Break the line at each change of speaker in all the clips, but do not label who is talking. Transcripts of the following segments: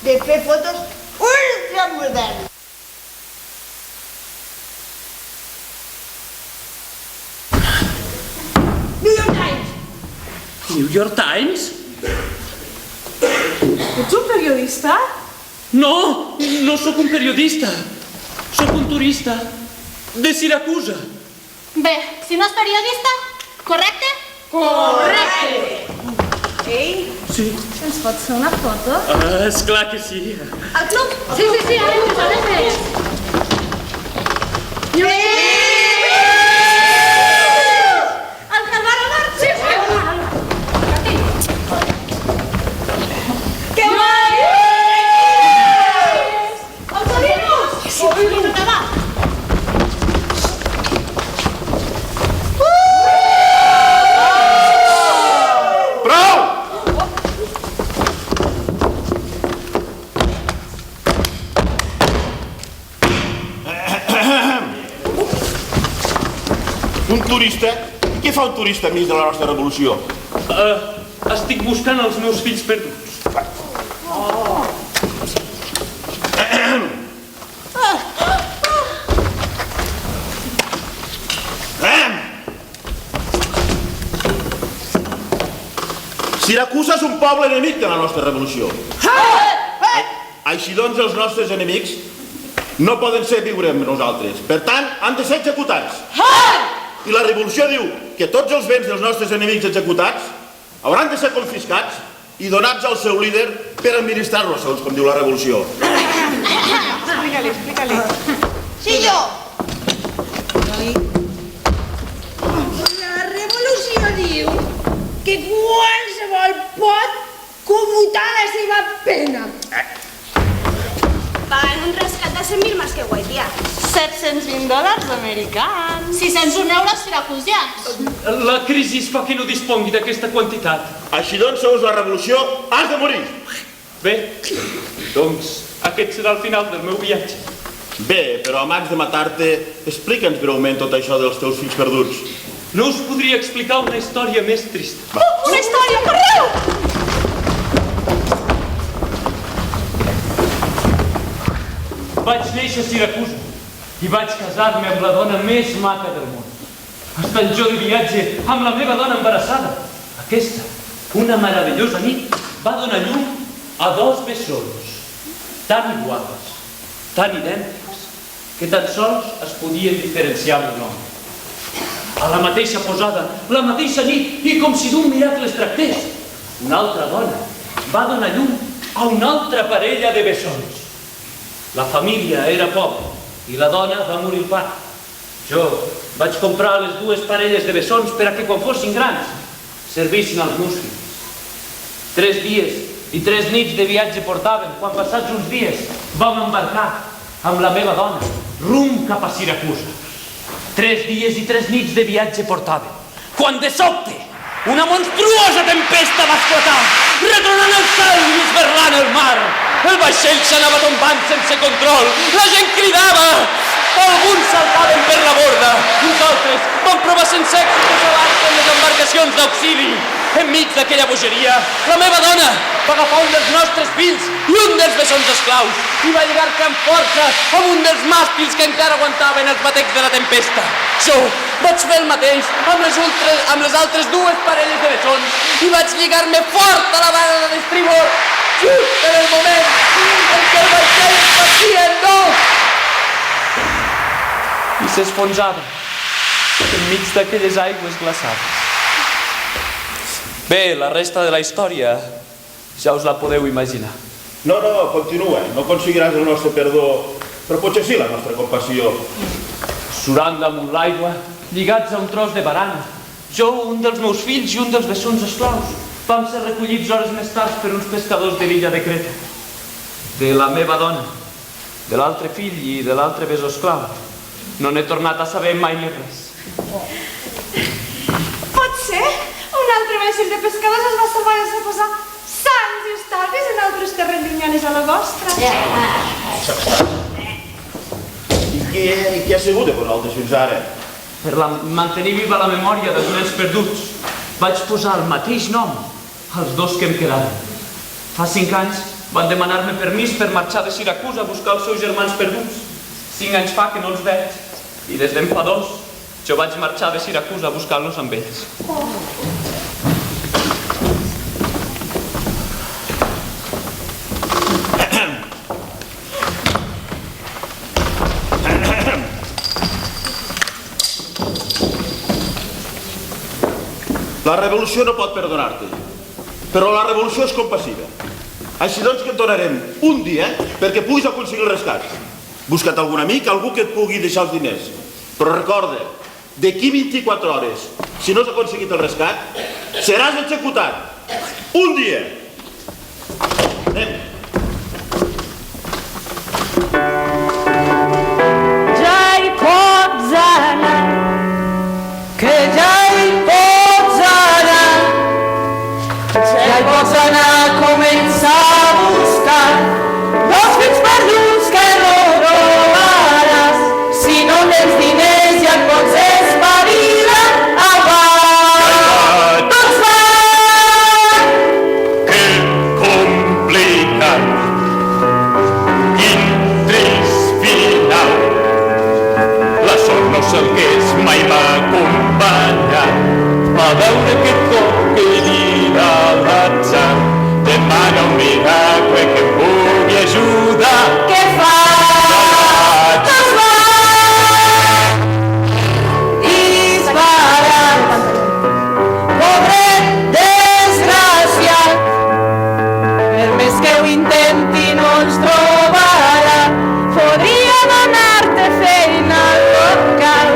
de fer fotos ultramodernes. New York Times.
New York Times?
Ets un periodista?
No, no sóc un periodista. Sóc un turista de Siracusa.
Bé, si no és periodista, correcte?
Correcte! Ei,
Sí.
ens pots fer una foto?
Esclar que sí.
Al club?
Sí, ara mateix.
Al Calvar Omar? Sí, Que guai! Els adinos!
Vinga, va.
Prou! Un turista? Què fa un turista enmig de la nostra revolució?
Estic buscant els meus fills perduts.
Siracusa és un poble enemic de la nostra revolució. Així doncs, els nostres enemics no poden ser viure amb nosaltres. Per tant, han de ser executats. I la revolució diu que tots els béns dels nostres enemics executats hauran de ser confiscats i donats al seu líder per administrar-los, segons com diu la revolució.
Explica-li.
Sí, jo. Ai. La revolució diu que qualsevol pot commutar la seva pena.
Pagan un rescat de 100.000 más que Guaitia.
$720 americans. 601 euros siracusians.
La crisi fa que no dispongui d'aquesta quantitat.
Així doncs, segons la revolució, has de morir.
Bé, doncs aquest serà el final del meu viatge.
Bé, però abans de matar-te, explica'ns breument tot això dels teus fills perduts.
No us podria explicar una història més trista.
Una història, correu!
Vaig néixer a Siracusa i vaig casar-me amb la dona més maca del món. Estant jo de viatge amb la meva dona embarassada. Aquesta, una meravellosa nit, va donar llum a 2 bessons, tan iguals, tan idèntics, que tan sols es podien diferenciar el nom. A la mateixa posada, la mateixa nit, i com si d'un miracle es tractés, una altra dona va donar llum a una altra parella de bessons. La família era pobra i la dona va morir al part. Jo vaig comprar les 2 parelles de bessons per a que quan fossin grans servissin als meus fills. 3 dies i 3 nits de viatge portaven quan passats uns dies vam embarcar amb la meva dona rumb cap a Siracusa. 3 dies i 3 nits de viatge portaven quan de sobte una monstruosa tempesta va esclatar, retronant el cel i esberlant el mar. El vaixell s'anava tombant sense control, la gent cridava, alguns saltaven per la borda, uns altres van provar sense èxit de salvar-se en les embarcacions d'auxili. Enmig d'aquella bogeria, la meva dona va agafar un dels nostres fills i un dels bessons esclaus i va lligar-se amb força amb un dels màstils que encara aguantaven els batecs de la tempesta. Jo vaig fer el mateix amb les altres 2 parelles de bessons i vaig lligar-me fort a la vara de l'estribord just en el moment en què el vaixell es partia en 2 i s'esfonsava enmig d'aquelles aigües glaçades. Bé, la resta de la història ja us la podeu imaginar.
No, continua. No aconseguiràs el nostre perdó, però potser sí la nostra compassió.
Surant damunt l'aigua, lligats a un tros de barana, jo, un dels meus fills i un dels bessons esclaus vam ser recollits hores més tard per uns pescadors de l'illa de Creta. De la meva dona, de l'altre fill i de l'altre bessó esclau, no n'he tornat a saber mai més res.
Pot ser? Un altre vaixell de pescadors es va salvar i es va posar sants i estalvis en altres terrenys llunyanes a la vostra.
I qui ha sigut de vosaltres fins ara?
Per mantenir viva la memòria dels nens perduts, vaig posar el mateix nom als 2 que em quedaven. Fa 5 anys van demanar-me permís per marxar de Siracusa a buscar els seus germans perduts. 5 anys fa que no els veig i des d'en fa 2 jo vaig marxar de Siracusa a buscar-los amb ells.
La revolució no pot perdonar-te, però la revolució és compassiva. Així doncs que et donarem un dia perquè puguis aconseguir el rescat. Busca't algun amic, algú que et pugui deixar els diners. Però recorda, d'aquí 24 hores, si no has aconseguit el rescat, seràs executat. Un dia. Anem.
Ja hi pots anar, que ja hi pots anar, ja hi pots anar a començar a buscar dos fills perduts que no trobaràs. Si no tens diners ja et pots espavilar. Avant, doncs va!
Que complicat, quin trist final. La sort no sé el que és, mai m'ha acompanyat. A veure aquest cop que dirà l'atzar, demana un miracle que em pugui ajudar.
Què fas? Doncs va! Disparat, pobret desgraciat, per més que ho intenti no ens trobarà. Podria donar-te feina al local,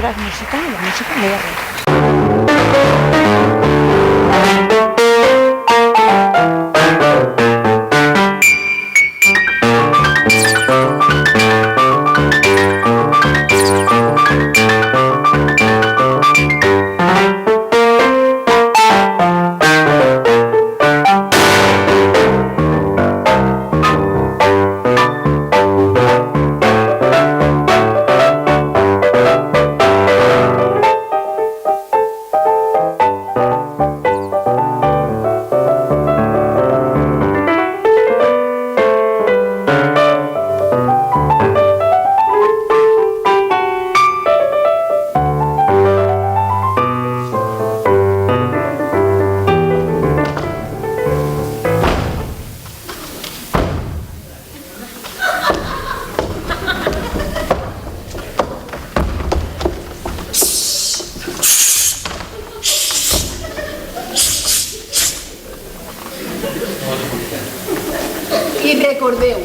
veuràs música, i la música no hi ha res.
I recordeu,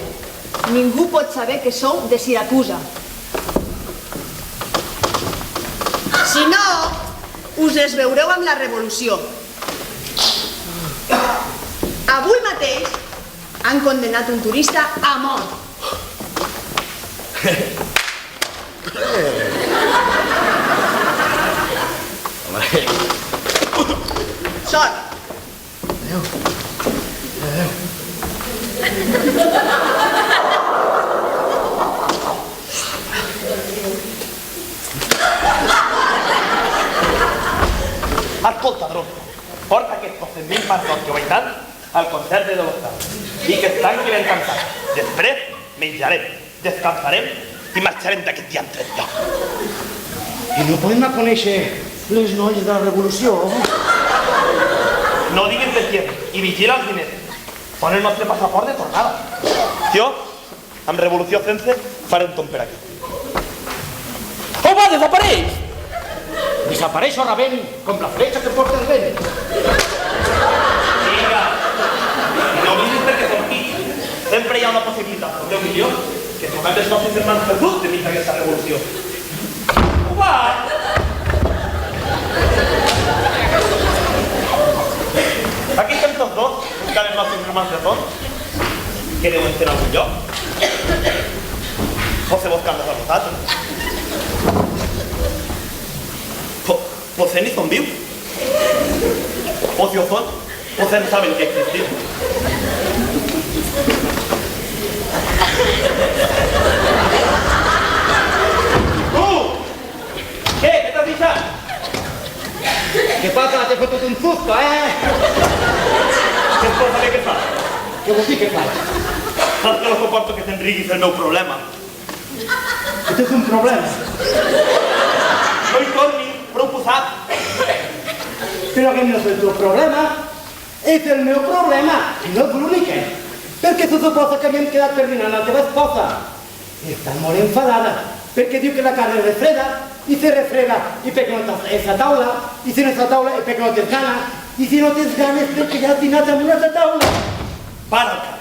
ningú pot saber que sou de Siracusa. Si no, us esveureu amb la revolució. Avui mateix han condemnat un turista a mort. Sort.
Escolta, Dron, porta aquests 12.000 parts d'orquioitat al concert de l'Hostal i que es tanqui ben cansat. Després menjarem, descansarem i marxarem d'aquest diantre lloc.
I no podem anar a conèixer les noies de la revolució?
No diguis de quién i vigila els diners. Pon el nostre passaport de tornada. Tio, amb Revolució Sense farem tom per aquí.
Home, desapareix! Desapareix o rebent com la fletxa que porta el vent.
Vinga, no oblidis perquè som aquí. Sempre hi ha una possibilitat, o millor, que trobem els nostres germans perduts enmig d'aquesta revolució. Upa! Aquí estem tots dos, buscant els nostres germans perduts, que deuen ser en algun lloc. Potser buscant-los a vosaltres. Potser ni són vius. O si ho són, potser no saben que existim. Tu! Què t'has deixat?
Què passa? T'he fotut un susto,
Què es pot saber què fas?
Què vols dir que faig?
Saps que no suporto que t'enriguis el meu problema.
Que tens un problema.
No hi tornis, prou posat.
Però que no és el teu problema. És el meu problema. I no és l'únic. Perquè se suposa que havíem quedat per dinar la teva esposa. I està molt enfadada. Perquè diu que la carn es refreda. I se refreda i perquè no estàs a taula. I si no estàs a taula és perquè no tens gana. I si no tens gana és perquè ja has dinat amb una altra taula.
Para el cap.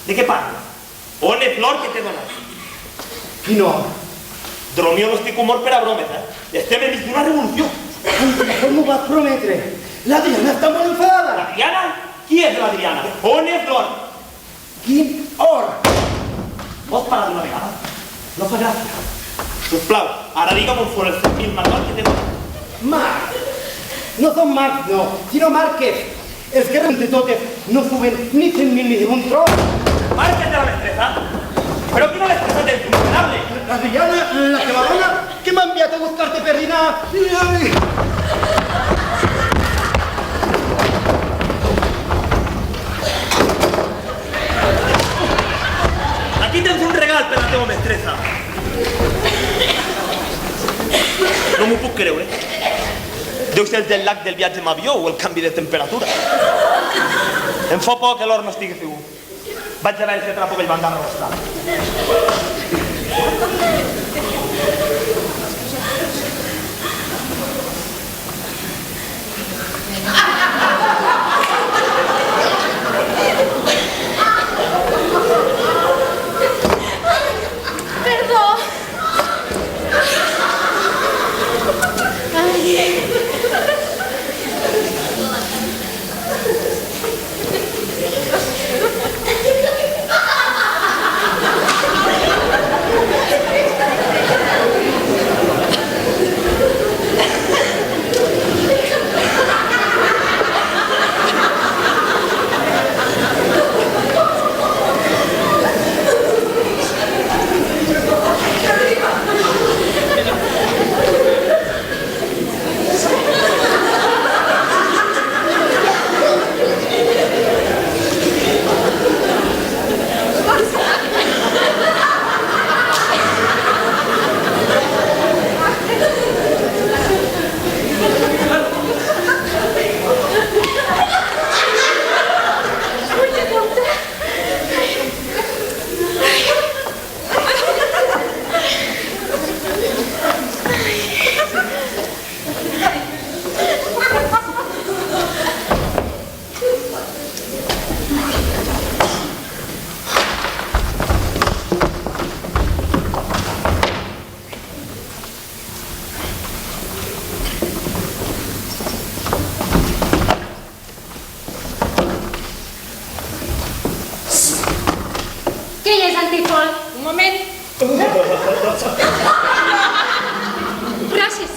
De què parles? On és l'or que t'he donat?
Quin or?
Dromio no estic humor per a bromes, Estem enmig d'una revolució.
Com m'ho vas prometre? L'Adriana està molt enfadada.
L'Adriana? Qui és l'Adriana? On és l'or?
Quin or?
Pots parar d'una vegada? No fa gràcia. Sisplau, ara digue'm on són els 100.000 marcs que t'he donat.
Marc! No són marcs, no, sinó marques. Els que entre totes no suben ni 100.000 ni de un tro.
Marques de la mestressa? Però quina mestressa tens, miserable?
L'Adriana, la que va dona, que m'ha enviat a buscar-te per dinar.
Aquí tens un regal per la teva mestressa. No m'ho puc creure. Deu ser el jet lag del viatge amb avió o el canvi de temperatura. Em fa por que l'or no estigui segur. Vaig a veure si atrapo aquell bandana a l'hostal.
Perdó. Gràcies.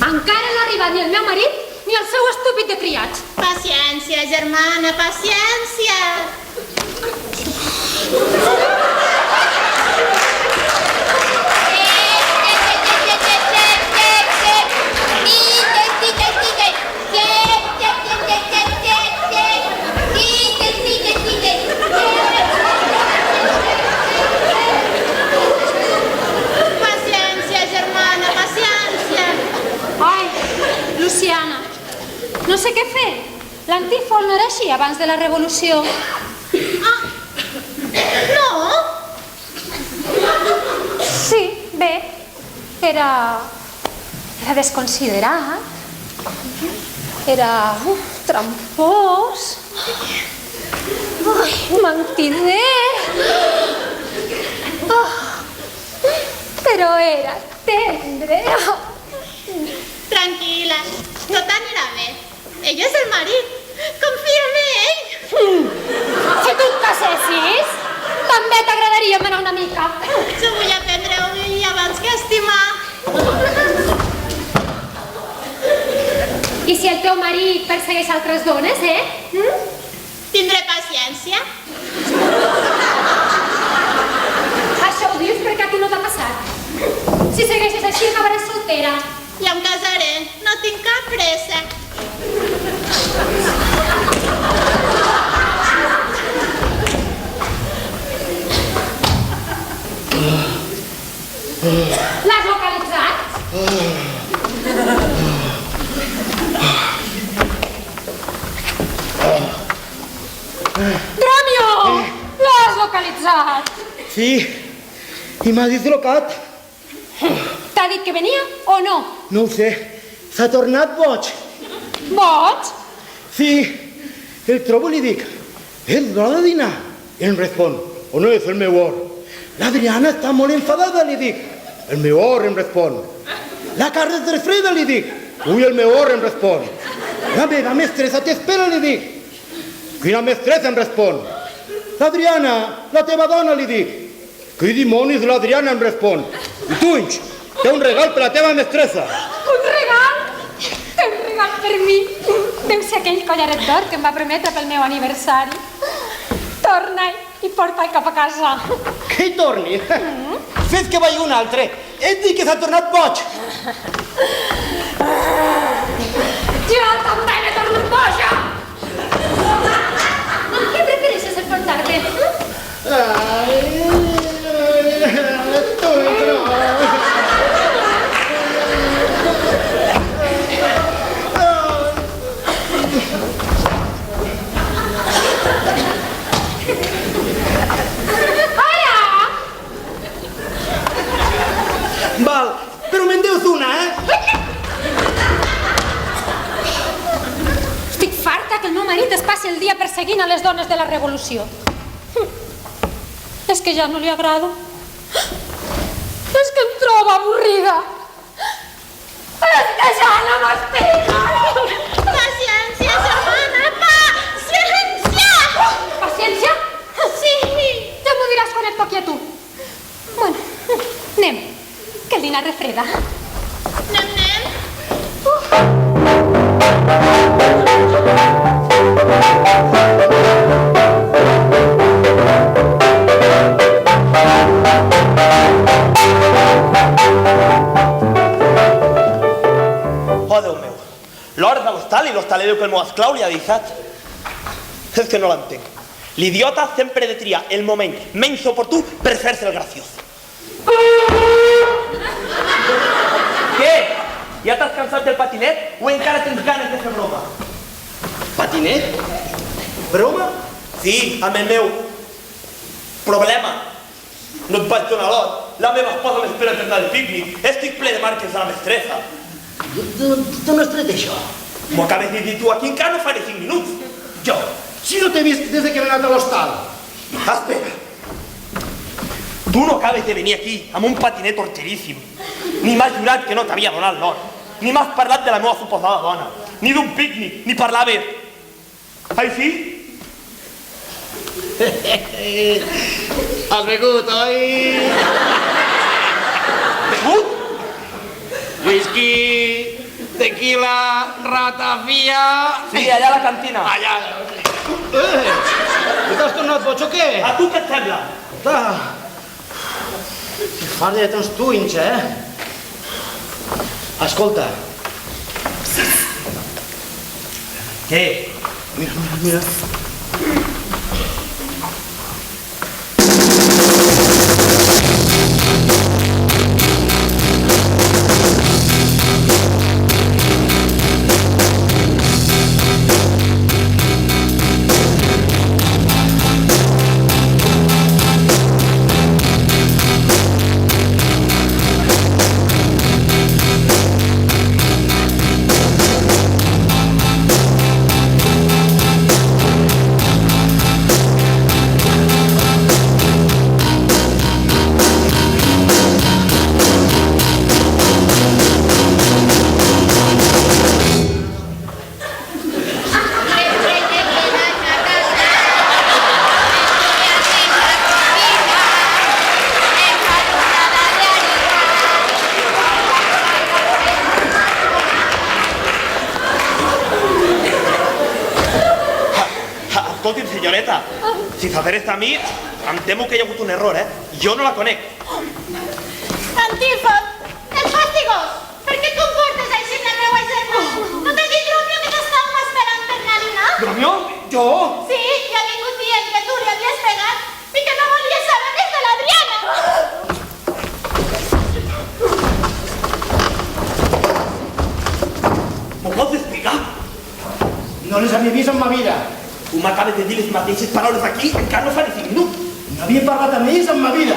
Encara no ha arribat ni el meu marit ni el seu estúpid de criats.
Paciència, germana, paciència.
Paciència, germana, paciència. Ai, Luciana, no sé què fer. L'antífol no era així abans de la revolució.
Ah, no?
Sí, bé, era desconsiderat, era trampós, mentider, però era tendre.
Tranquil·la, tot anirà bé. Ell és el marit. Confia en ell.
Si tu et casessis, també t'agradaria manar una mica.
Jo vull aprendre a obeir abans que a estimar.
I si el teu marit persegueix altres dones,
Tindré paciència.
Això ho dius perquè a tu no t'ha passat. Si segueixes així, acabaràs soltera.
Ja em casaré. No tinc cap pressa.
L'has localitzat? Romeo! L'has localitzat?
Sí, i m'ha dislocat.
T'ha dit que venia o no?
No ho sé, s'ha tornat boig.
Boig?
Sí, el trobo i li dic, és l'hora de dinar. I em respon, o no és el meu or. L'Adriana està molt enfadada, li dic. El meu or, em respon. La carn és refreda, li dic. Ui, el meu or, em respon. La meva mestressa t'espera, li dic. Quina mestressa, em respon. L'Adriana, la teva dona, li dic. Qui dimonis l'Adriana, em respon. I tu, Inx, té un regal per la teva mestressa.
Un regal? Té un regal per mi. Deu ser aquell collaret d'or que em va prometre pel meu aniversari. Torna-hi i porta'l cap a casa.
Que hi torni? Fes que vagi un altre. Et dic que s'ha tornat boig.
Jo també m'he tornat boja! Què prefereixes portar-te?
Val, però me'n deus una,
Estic farta que el meu marit es passi el dia perseguint a les dones de la revolució. És que ja no li agrado. És que em troba avorrida. És que ja no m'estima.
Paciència, germana, paciència!
Paciència?
Sí.
Ja m'ho diràs quan et toqui a tu. Bueno, anem, que el dinar refreda.
Anem.
Oh, Déu meu. L'hora de l'hostal i l'hostaler diu que el meu esclau li ha deixat. És que no l'entenc. L'idiota sempre ha de triar el moment menys oportú per fer-se el graciós. Què? Ja t'has cansat del patinet o encara tens ganes de fer broma?
Patinet? Broma?
Sí, amb el meu problema. No et vaig donar l'hora. La meva esposa m'espera per anar al pícnic. Estic ple de marques de la mestressa.
Tu no has tret això?
M'ho acabes de dir tu, aquí encara no faré 5 minuts.
Jo, si no t'he vist des que he anat a l'hostal.
Espera. Tu no acabes de venir aquí amb un patinet horteríssim. Ni m'has jurat que no t'havia donat l'hora. Ni m'has parlat de la meva suposada dona. Ni d'un pícnic, ni parlaves. Ai, sí?
Has begut, oi?
Begut?
Whisky, tequila, ratafia...
Sí, allà a la cantina.
Allà... T'has tornat boig o què?
A tu què et sembla?
Fas de tants tuins, Escolta.
Què?
Mira.
Escolti'm, senyoreta, si s'adhereix a mi, em temo que hi ha hagut un error, Jo no la conec.
Antífon, el fastigós, per què et comportes així amb la meua germana? No t'he dit, Romeo, que t'estàvem esperant per anar a dinar?
Romeo? Jo?
Sí, i ha vingut dient que tu li havies pegat i que no volies saber res de l'Adriana.
M'ho pots explicar?
No les havia vist en ma vida.
Tu m'acabes de dir les mateixes paraules aquí, encara no fa ni 5 minuts.
No havia parlat amb ells en ma vida.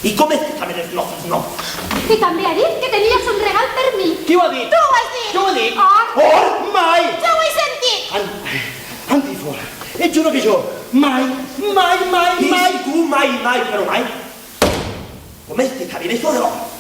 I com és que saben els nostres noms?
I també ha dit que tenies un regal per mi.
Qui ho ha dit?
Tu ho has dit.
Jo ho he dit?
Oh!
Mai!
Jo ho he sentit.
Antífon, et juro que jo mai...
I tu mai, però mai. Com és que saben això de l'home?